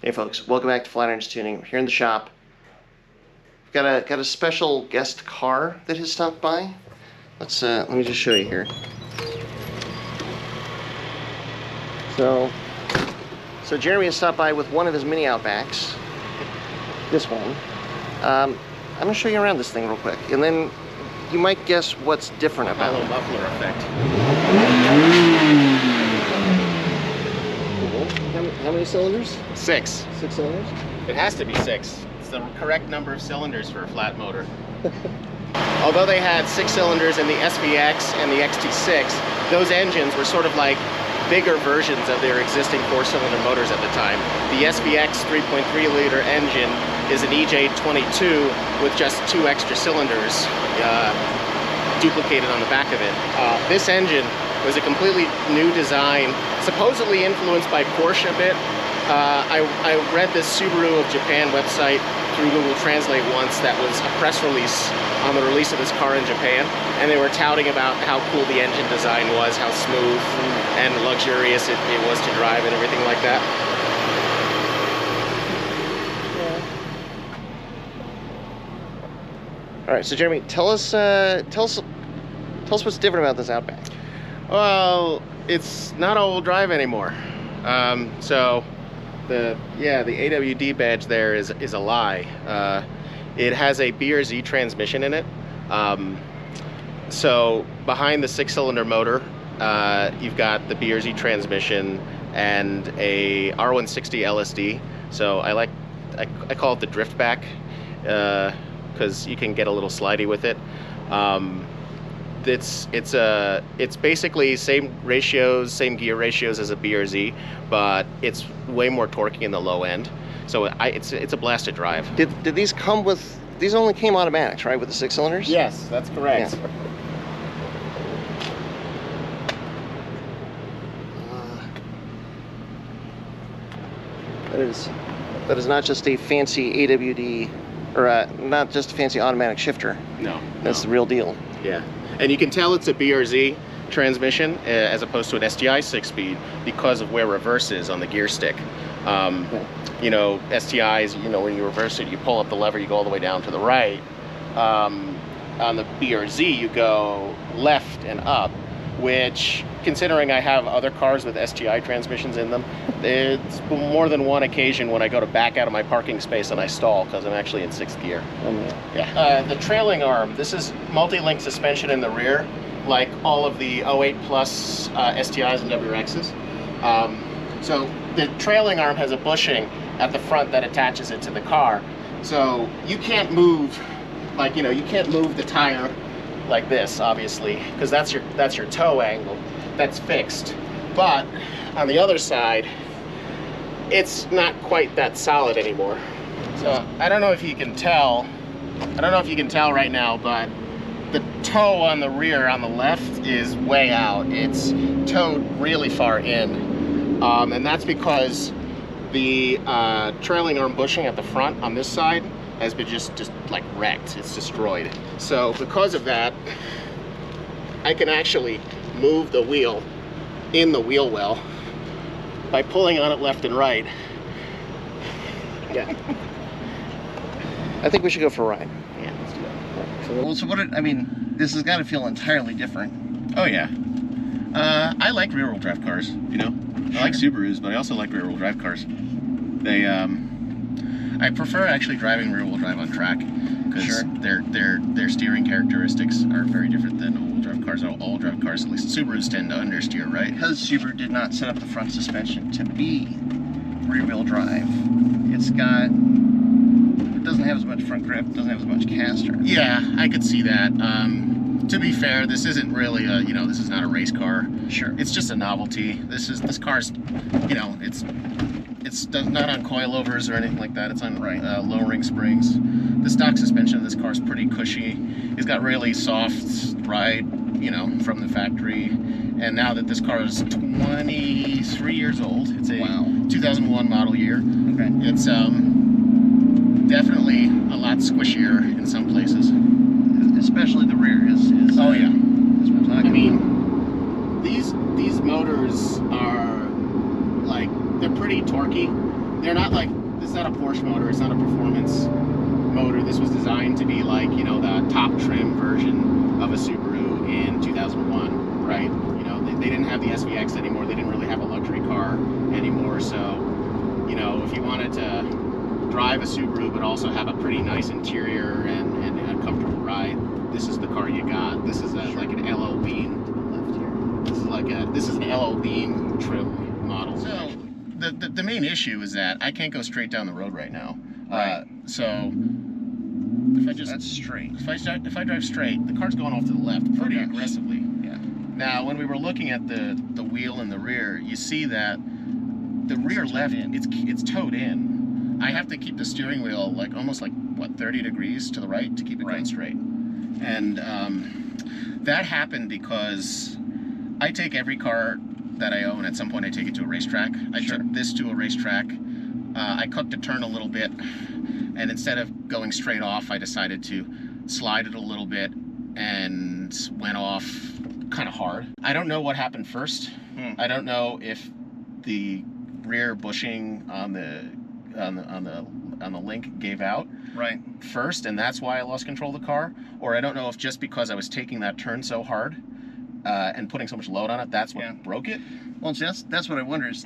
Hey folks, welcome back to Flat Irons Tuning. We're here in the shop. We've got a special guest car that has stopped by. Let me just show you here. So Jeremy has stopped by with one of his mini Outbacks. This one. I'm gonna show you around this thing real quick, and then you might guess what's different about it. A little muffler effect. How many cylinders? 6. 6 cylinders? It has to be 6. It's the correct number of cylinders for a flat motor. Although they had 6 cylinders in the SVX and the XT6, those engines were sort of like bigger versions of their existing 4-cylinder motors at the time. The SVX 3.3 liter engine is an EJ22 with just 2 extra cylinders duplicated on the back of it. This engine was a completely new design, supposedly influenced by Porsche a bit. I read this Subaru of Japan website through Google Translate once that was a press release on the release of this car in Japan, and they were touting about how cool the engine design was, how smooth and luxurious it was to drive and everything like that. All right, so Jeremy, tell us what's different about this Outback. Well, it's not all-wheel drive anymore. So the AWD badge there is a lie. It has a BRZ transmission in it. So behind the 6-cylinder motor, you've got the BRZ transmission and a R160 LSD. So I call it the Driftback because you can get a little slidey with it. It's basically same ratios, same gear ratios as a BRZ, but it's way more torquey in the low end. So it's a blast to drive. Did these come with? These only came automatics, right? With the 6 cylinders? Yes, that's correct. Yeah. That is not just a fancy AWD, or not just a fancy automatic shifter. No, that's the real deal. Yeah, and you can tell it's a BRZ transmission as opposed to an STI 6-speed because of where reverse is on the gear stick. You know, STIs, you know, when you reverse it, you pull up the lever, you go all the way down to the right. On the BRZ, you go left and up, which, considering I have other cars with STI transmissions in them, it's more than one occasion when I go to back out of my parking space and I stall because I'm actually in 6th gear. Yeah. The trailing arm, this is multi-link suspension in the rear, like all of the 08 plus STIs and WRXs. So the trailing arm has a bushing at the front that attaches it to the car. So you can't move, like, you know, you can't move the tire like this, obviously, because that's your toe angle. That's fixed. But on the other side, it's not quite that solid anymore. So I don't know if you can tell. I don't know if you can tell right now, but the toe on the rear on the left is way out. It's towed really far in, and that's because the trailing arm bushing at the front on this side has been just like wrecked. It's destroyed. So because of that, I can actually move the wheel in the wheel well by pulling on it left and right. Yeah. I think we should go for a ride. Yeah, let's do that. Well, so I mean, this has got to feel entirely different. Oh yeah. I like rear-wheel drive cars, you know. I like Subarus, but I also like rear-wheel drive cars. I prefer actually driving rear-wheel drive on track because their steering characteristics are very different than all-wheel drive cars. All-wheel drive cars, at least Subarus, tend to understeer, right? Because Subaru did not set up the front suspension to be rear-wheel drive, it doesn't have as much front grip, doesn't have as much caster. Yeah, I could see that. To be fair, this isn't really a, this is not a race car. Sure. It's just a novelty. This car's, it's not on coilovers or anything like that. It's on low-ring springs. The stock suspension of this car is pretty cushy. It's got really soft ride, from the factory. And now that this car is 23 years old, it's a 2001 model year. Okay. It's definitely a lot squishier in some places. Especially the rear is oh yeah. Is what I'm talking I mean, these motors are like, they're pretty torquey. they're not like, this is not a Porsche motor, it's not a performance motor. This was designed to be like, you know, the top trim version of a Subaru in 2001, right? You know, they didn't have the SVX anymore. They didn't really have a luxury car anymore. So, you know, if you wanted to drive a Subaru but also have a pretty nice interior and a comfortable ride, this is the car you got. This is like an LL Bean. This is an LL Bean trim model. So the main issue is that I can't go straight down the road right now. Right. So if I just That's straight. if I drive straight, the car's going off to the left pretty aggressively. Yeah. Now, when we were looking at the wheel in the rear, you see that the rear left, it's towed in. I have to keep the steering wheel like almost like what, 30 degrees to the right to keep it going straight. And that happened because I take every car that I own, at some point I take it to a racetrack. I took this to a racetrack. I cooked a turn a little bit, and instead of going straight off, I decided to slide it a little bit and went off kind of hard. I don't know what happened first. I don't know if the rear bushing on the link gave out first, and that's why I lost control of the car, or I don't know if just because I was taking that turn so hard and putting so much load on it, that's what broke it. Well, see, that's what I wonder is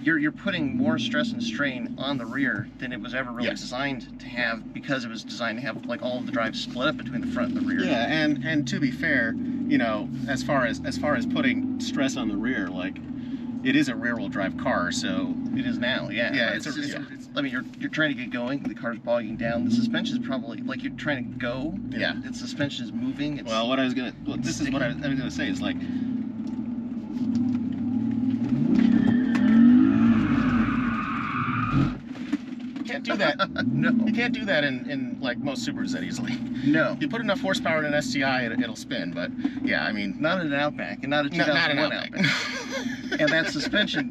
you're putting more stress and strain on the rear than it was ever really designed to have, because it was designed to have like all of the drive split up between the front and the rear. Yeah, and to be fair, you know, as far as putting stress on the rear, like, it is a rear-wheel drive car, so it is now. Yeah, it's I mean, you're trying to get going, the car's bogging down, the suspension is probably like you're trying to go. Yeah, the suspension is moving. Well, this is what I was gonna say is like, you can't do that. No, you can't do that in like most Subarus that easily. No, you put enough horsepower in an STI, it'll spin. But yeah, I mean, not in an Outback, and not a 2001 Outback. And that suspension,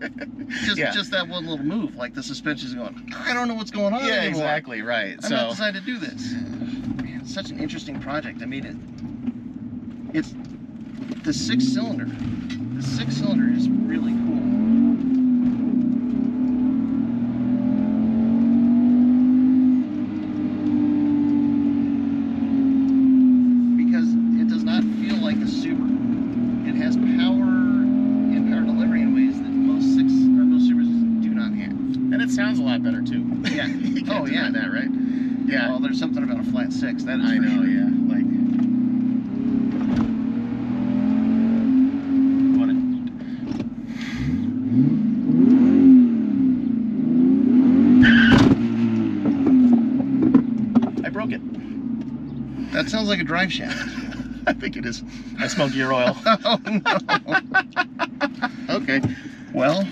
just that one little move, like the suspension's going, I don't know what's going on anymore. Exactly, right. I'm not designed to do this. Man, it's such an interesting project. I mean, it's the six cylinder. The six cylinder is really cool. Because it does not feel like a Subaru. It has power and power delivery in ways that most Subarus do not have. And it sounds a lot better too. Yeah. Oh yeah, that right. Yeah. Well, there's something about a flat six. That is I know. sure. Yeah. Like. I broke it. That sounds like a drive shaft. I think it is. I smelled gear oil. Oh no. Okay. Well.